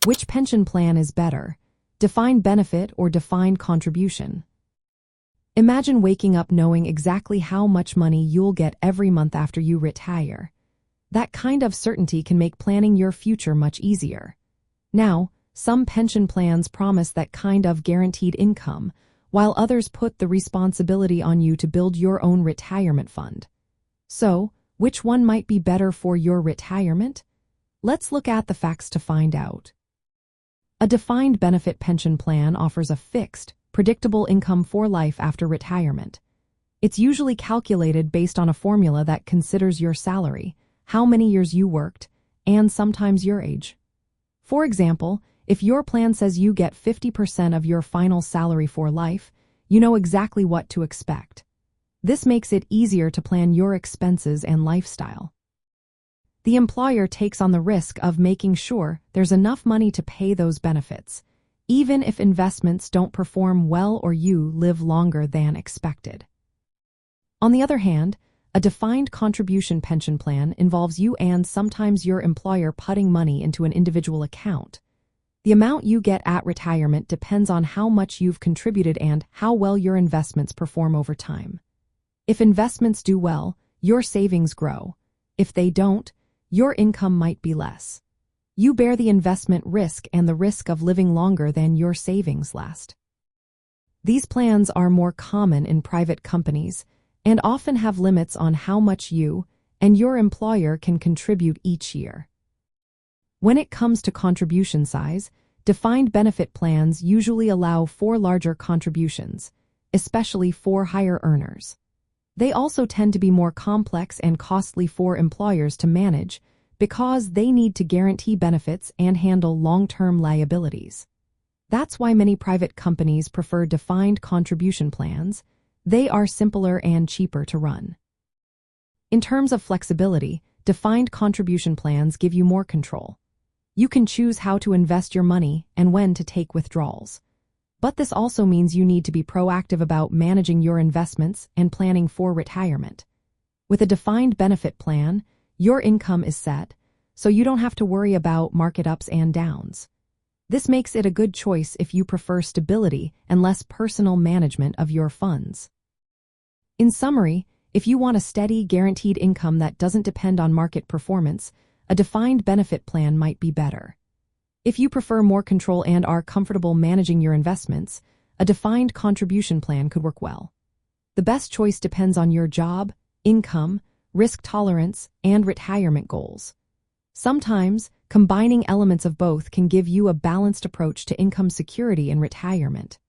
Which pension plan is better? Defined benefit or defined contribution? Imagine waking up knowing exactly how much money you'll get every month after you retire. That kind of certainty can make planning your future much easier. Now, some pension plans promise that kind of guaranteed income, while others put the responsibility on you to build your own retirement fund. So, which one might be better for your retirement? Let's look at the facts to find out. A defined benefit pension plan offers a fixed, predictable income for life after retirement. It's usually calculated based on a formula that considers your salary, how many years you worked, and sometimes your age. For example, if your plan says you get 50% of your final salary for life, you know exactly what to expect. This makes it easier to plan your expenses and lifestyle. The employer takes on the risk of making sure there's enough money to pay those benefits, even if investments don't perform well or you live longer than expected. On the other hand, a defined contribution pension plan involves you and sometimes your employer putting money into an individual account. The amount you get at retirement depends on how much you've contributed and how well your investments perform over time. If investments do well, your savings grow. If they don't, your income might be less. You bear the investment risk and the risk of living longer than your savings last. These plans are more common in private companies and often have limits on how much you and your employer can contribute each year. When it comes to contribution size, defined benefit plans usually allow for larger contributions, especially for higher earners. They also tend to be more complex and costly for employers to manage because they need to guarantee benefits and handle long-term liabilities. That's why many private companies prefer defined contribution plans. They are simpler and cheaper to run. In terms of flexibility, defined contribution plans give you more control. You can choose how to invest your money and when to take withdrawals. But this also means you need to be proactive about managing your investments and planning for retirement. With a defined benefit plan, your income is set, so you don't have to worry about market ups and downs. This makes it a good choice if you prefer stability and less personal management of your funds. In summary, if you want a steady, guaranteed income that doesn't depend on market performance, a defined benefit plan might be better. If you prefer more control and are comfortable managing your investments, a defined contribution plan could work well. The best choice depends on your job, income, risk tolerance, and retirement goals. Sometimes, combining elements of both can give you a balanced approach to income security in retirement.